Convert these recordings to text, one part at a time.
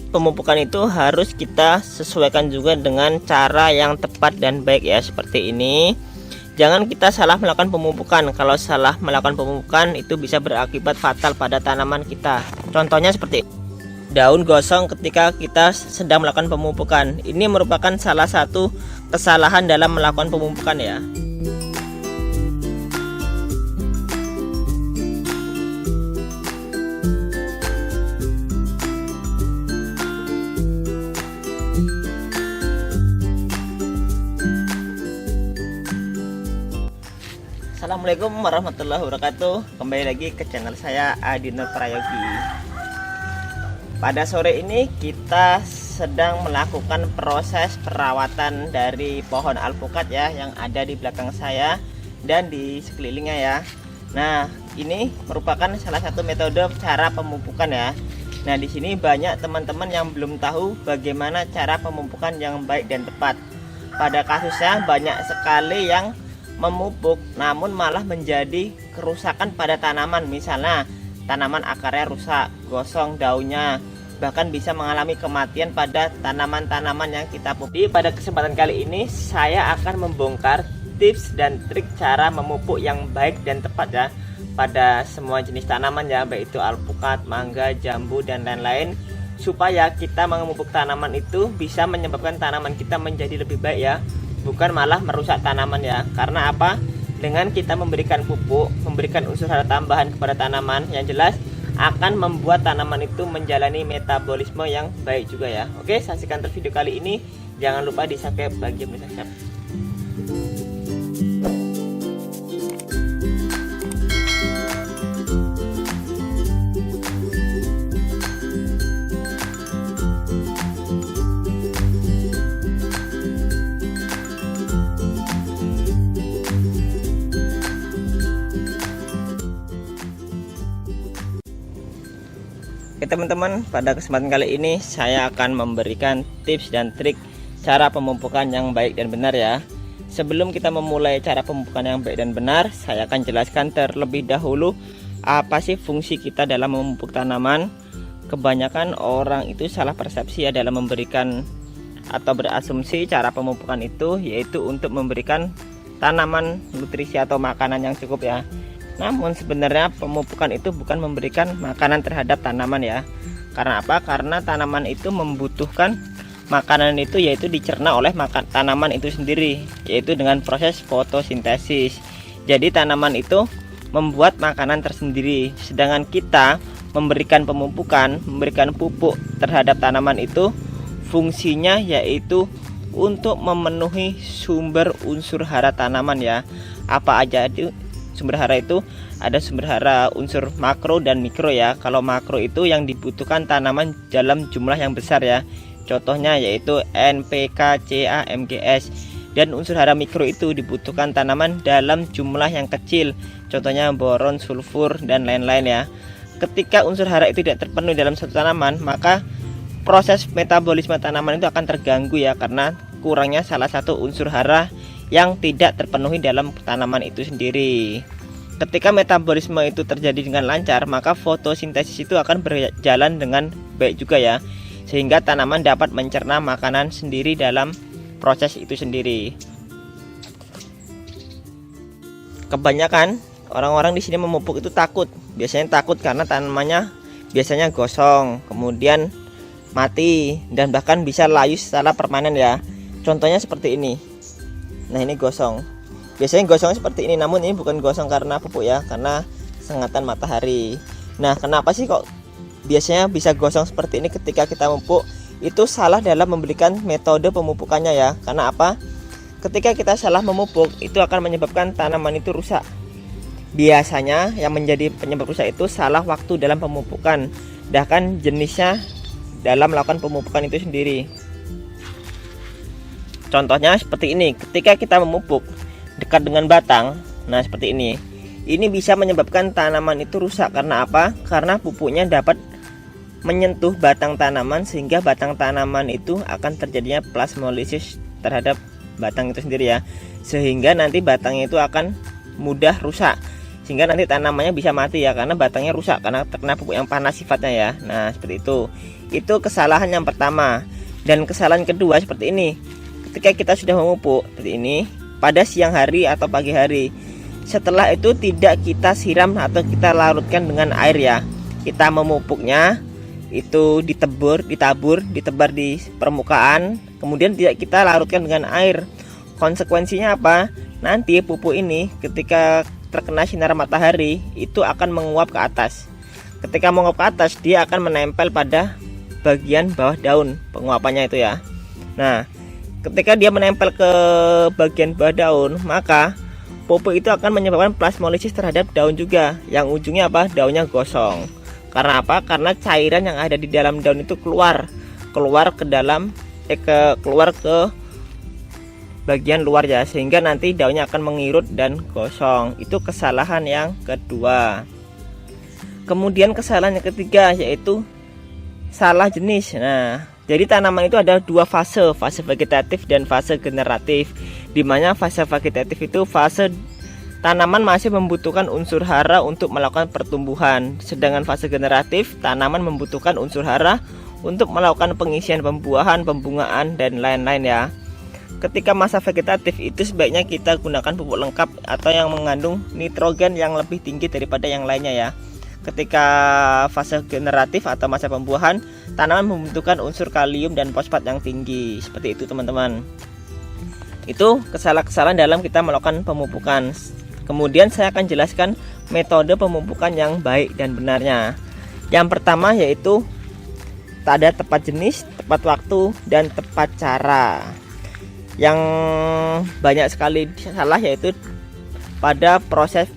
pemupukan itu harus kita sesuaikan juga dengan cara yang tepat dan baik ya, seperti ini. Jangan kita salah melakukan pemupukan. Kalau salah melakukan pemupukan itu bisa berakibat fatal pada tanaman kita. Contohnya seperti daun gosong ketika kita sedang melakukan pemupukan. Ini merupakan salah satu kesalahan dalam melakukan pemupukan ya. Assalamualaikum warahmatullahi wabarakatuh. Kembali lagi ke channel saya Adi Nur Prayogi. Pada sore ini kita sedang melakukan proses perawatan dari pohon alpukat ya, yang ada di belakang saya dan di sekelilingnya ya. Nah, ini merupakan salah satu metode cara pemupukan ya. Nah, di sini banyak teman-teman yang belum tahu bagaimana cara pemupukan yang baik dan tepat. Pada kasusnya banyak sekali yang memupuk namun malah menjadi kerusakan pada tanaman. Misalnya tanaman akarnya rusak, gosong daunnya, bahkan bisa mengalami kematian pada tanaman-tanaman yang kita pupuk. Pada kesempatan kali ini saya akan membongkar tips dan trik cara memupuk yang baik dan tepat ya pada semua jenis tanaman ya, baik itu alpukat, mangga, jambu dan lain-lain, supaya kita memupuk tanaman itu bisa menyebabkan tanaman kita menjadi lebih baik ya, bukan malah merusak tanaman ya. Karena apa? Dengan kita memberikan pupuk, memberikan unsur hara tambahan kepada tanaman, yang jelas akan membuat tanaman itu menjalani metabolisme yang baik juga ya. Oke, saksikan terus video kali ini. Jangan lupa di subscribe bagi yang belum subscribe. Oke teman-teman, pada kesempatan kali ini saya akan memberikan tips dan trik cara pemupukan yang baik dan benar ya. Sebelum kita memulai cara pemupukan yang baik dan benar, saya akan jelaskan terlebih dahulu apa sih fungsi kita dalam memupuk tanaman. Kebanyakan orang itu salah persepsi ya dalam memberikan atau berasumsi cara pemupukan itu yaitu untuk memberikan tanaman nutrisi atau makanan yang cukup ya. Namun sebenarnya pemupukan itu bukan memberikan makanan terhadap tanaman ya. Karena apa? Karena tanaman itu membutuhkan makanan itu yaitu dicerna oleh tanaman itu sendiri, yaitu dengan proses fotosintesis. Jadi tanaman itu membuat makanan tersendiri. Sedangkan kita memberikan pemupukan, memberikan pupuk terhadap tanaman itu fungsinya yaitu untuk memenuhi sumber unsur hara tanaman ya. Apa aja itu? Sumber hara itu ada sumber hara unsur makro dan mikro ya. Kalau makro itu yang dibutuhkan tanaman dalam jumlah yang besar ya. Contohnya yaitu NPK, Ca, Mgs. Dan unsur hara mikro itu dibutuhkan tanaman dalam jumlah yang kecil. Contohnya boron, sulfur dan lain-lain ya. Ketika unsur hara itu tidak terpenuhi dalam satu tanaman, maka proses metabolisme tanaman itu akan terganggu ya, karena kurangnya salah satu unsur hara yang tidak terpenuhi dalam tanaman itu sendiri. Ketika metabolisme itu terjadi dengan lancar, maka fotosintesis itu akan berjalan dengan baik juga ya, sehingga tanaman dapat mencerna makanan sendiri dalam proses itu sendiri. Kebanyakan orang-orang di sini memupuk itu takut. Biasanya takut karena tanamannya biasanya gosong, kemudian mati, dan bahkan bisa layu secara permanen ya. Contohnya seperti ini. Nah, ini gosong. Biasanya gosong seperti ini, namun ini bukan gosong karena pupuk ya, karena sengatan matahari. Nah, kenapa sih kok biasanya bisa gosong seperti ini ketika kita memupuk? Itu salah dalam memberikan metode pemupukannya ya. Karena apa? Ketika kita salah memupuk, itu akan menyebabkan tanaman itu rusak. Biasanya yang menjadi penyebab rusak itu salah waktu dalam pemupukan, bahkan jenisnya dalam melakukan pemupukan itu sendiri. Contohnya seperti ini, ketika kita memupuk dekat dengan batang, nah seperti ini bisa menyebabkan tanaman itu rusak. Karena apa? Karena pupuknya dapat menyentuh batang tanaman, sehingga batang tanaman itu akan terjadinya plasmolisis terhadap batang itu sendiri ya, sehingga nanti batangnya itu akan mudah rusak, sehingga nanti tanamannya bisa mati ya, karena batangnya rusak karena terkena pupuk yang panas sifatnya ya. Nah seperti itu. Itu kesalahan yang pertama. Dan kesalahan kedua seperti ini. Ketika kita sudah memupuk seperti ini pada siang hari atau pagi hari, setelah itu tidak kita siram atau kita larutkan dengan air ya. Kita memupuknya itu ditebar di permukaan, kemudian tidak kita larutkan dengan air. Konsekuensinya apa? Nanti pupuk ini ketika terkena sinar matahari itu akan menguap ke atas. Ketika menguap ke atas, dia akan menempel pada bagian bawah daun penguapannya itu ya. Nah, ketika dia menempel ke bagian bawah daun, maka pupuk itu akan menyebabkan plasmolisis terhadap daun juga, yang ujungnya apa? Daunnya gosong. Karena apa? Karena cairan yang ada di dalam daun itu keluar ke dalam keluar ke bagian luar ya, sehingga nanti daunnya akan mengirut dan gosong. Itu kesalahan yang kedua. Kemudian kesalahan yang ketiga yaitu salah jenis. Nah, jadi tanaman itu ada dua fase vegetatif dan fase generatif. Di mana fase vegetatif itu fase tanaman masih membutuhkan unsur hara untuk melakukan pertumbuhan, sedangkan fase generatif tanaman membutuhkan unsur hara untuk melakukan pengisian pembuahan, pembungaan, dan lain-lain ya. Ketika masa vegetatif itu sebaiknya kita gunakan pupuk lengkap atau yang mengandung nitrogen yang lebih tinggi daripada yang lainnya ya. Ketika fase generatif atau masa pembuahan, tanaman membutuhkan unsur kalium dan fosfat yang tinggi. Seperti itu teman-teman. Itu kesalahan-kesalahan dalam kita melakukan pemupukan. Kemudian saya akan jelaskan metode pemupukan yang baik dan benarnya. Yang pertama yaitu ada tepat jenis, tepat waktu, dan tepat cara. Yang banyak sekali salah yaitu pada proses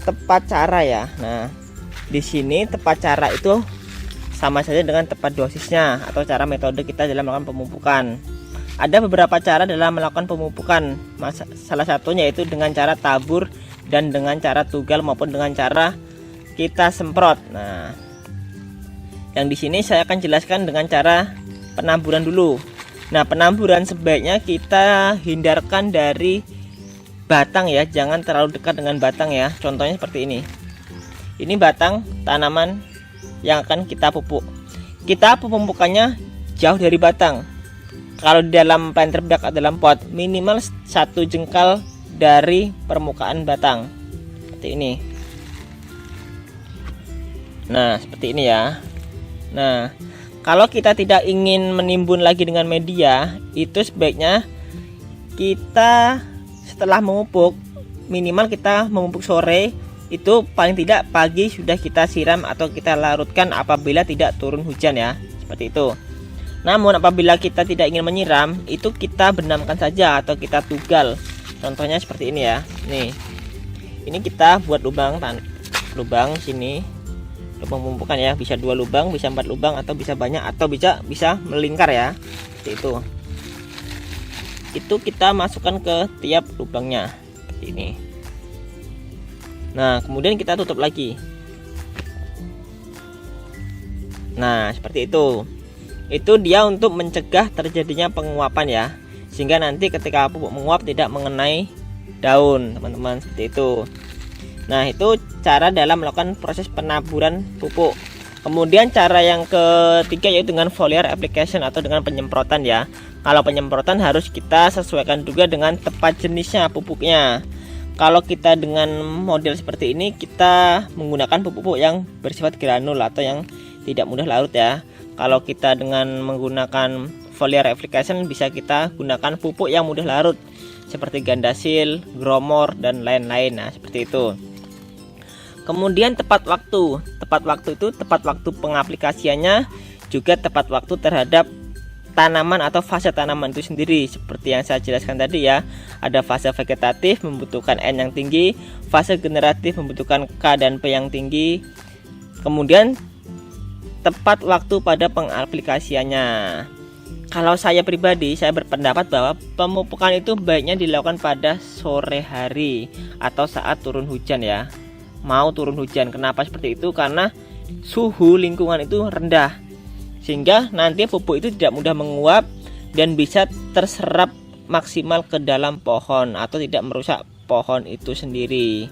tepat cara ya. Nah, di sini tepat cara itu sama saja dengan tepat dosisnya atau cara metode kita dalam melakukan pemupukan. Ada beberapa cara dalam melakukan pemupukan. Salah satunya yaitu dengan cara tabur dan dengan cara tugal maupun dengan cara kita semprot. Nah, yang di sini saya akan jelaskan dengan cara penaburan dulu. Nah, penaburan sebaiknya kita hindarkan dari batang ya, jangan terlalu dekat dengan batang ya. Contohnya seperti ini. Ini batang tanaman yang akan kita pupuk. Kita pemupukannya jauh dari batang. Kalau di dalam planter bag atau dalam pot, minimal 1 jengkal dari permukaan batang. Seperti ini. Nah, seperti ini ya. Nah, kalau kita tidak ingin menimbun lagi dengan media, itu sebaiknya kita setelah memupuk, minimal kita memupuk sore, itu paling tidak pagi sudah kita siram atau kita larutkan apabila tidak turun hujan ya, seperti itu. Namun apabila kita tidak ingin menyiram, itu kita benamkan saja atau kita tugal. Contohnya seperti ini ya. Nih, ini kita buat lubang sini, lubang pemupukan ya, bisa 2 lubang, bisa 4 lubang, atau bisa banyak, atau bisa melingkar ya, seperti itu. Itu kita masukkan ke tiap lubangnya seperti ini. Nah, kemudian kita tutup lagi. Nah, seperti itu. Itu dia untuk mencegah terjadinya penguapan ya, sehingga nanti ketika pupuk menguap tidak mengenai daun, teman-teman, seperti itu. Nah, itu cara dalam melakukan proses penaburan pupuk. Kemudian cara yang ketiga yaitu dengan foliar application atau dengan penyemprotan ya. Kalau penyemprotan harus kita sesuaikan juga dengan tepat jenisnya pupuknya. Kalau kita dengan model seperti ini, kita menggunakan pupuk yang bersifat granul atau yang tidak mudah larut ya. Kalau kita dengan menggunakan foliar application, bisa kita gunakan pupuk yang mudah larut seperti gandasil, gromor, dan lain-lain. Nah, seperti itu. Kemudian tepat waktu. Tepat waktu itu tepat waktu pengaplikasiannya, juga tepat waktu terhadap tanaman atau fase tanaman itu sendiri. Seperti yang saya jelaskan tadi ya, ada fase vegetatif membutuhkan N yang tinggi, fase generatif membutuhkan K dan P yang tinggi. Kemudian tepat waktu pada pengaplikasiannya. Kalau saya pribadi, saya berpendapat bahwa pemupukan itu baiknya dilakukan pada sore hari atau saat turun hujan ya. Mau turun hujan. Kenapa seperti itu? Karena suhu lingkungan itu rendah, sehingga nanti pupuk itu tidak mudah menguap dan bisa terserap maksimal ke dalam pohon atau tidak merusak pohon itu sendiri.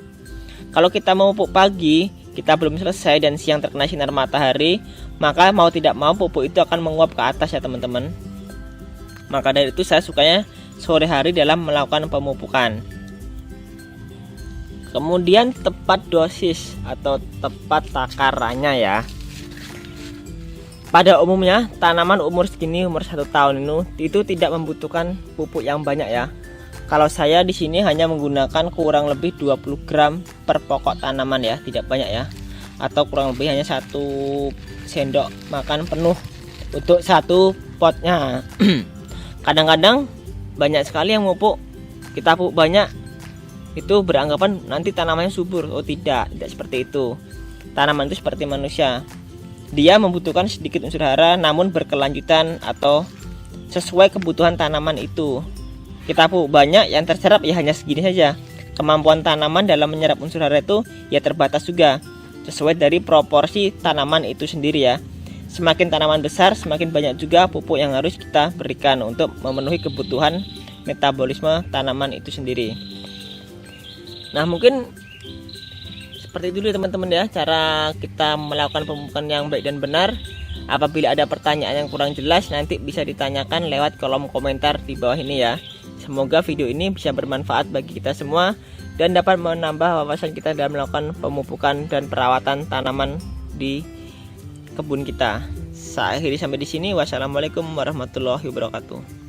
Kalau kita memupuk pagi, kita belum selesai dan siang terkena sinar matahari, maka mau tidak mau pupuk itu akan menguap ke atas ya teman-teman. Maka dari itu saya sukanya sore hari dalam melakukan pemupukan. Kemudian tepat dosis atau tepat takarannya ya. Pada umumnya tanaman umur segini, umur 1 tahun itu tidak membutuhkan pupuk yang banyak ya. Kalau saya di sini hanya menggunakan kurang lebih 20 gram per pokok tanaman ya, tidak banyak ya. Atau kurang lebih hanya 1 sendok makan penuh untuk 1 potnya. Kadang-kadang banyak sekali yang pupuk, kita pupuk banyak itu beranggapan nanti tanamannya subur. Oh tidak seperti itu. Tanaman itu seperti manusia, dia membutuhkan sedikit unsur hara namun berkelanjutan atau sesuai kebutuhan tanaman itu. Kita pupuk banyak, yang terserap ya hanya segini saja. Kemampuan tanaman dalam menyerap unsur hara itu ya terbatas juga, sesuai dari proporsi tanaman itu sendiri ya. Semakin tanaman besar, semakin banyak juga pupuk yang harus kita berikan untuk memenuhi kebutuhan metabolisme tanaman itu sendiri. Nah mungkin seperti itu dulu teman-teman ya, cara kita melakukan pemupukan yang baik dan benar. Apabila ada pertanyaan yang kurang jelas, nanti bisa ditanyakan lewat kolom komentar di bawah ini ya. Semoga video ini bisa bermanfaat bagi kita semua dan dapat menambah wawasan kita dalam melakukan pemupukan dan perawatan tanaman di kebun kita. Saya akhiri sampai di sini. Wassalamualaikum warahmatullahi wabarakatuh.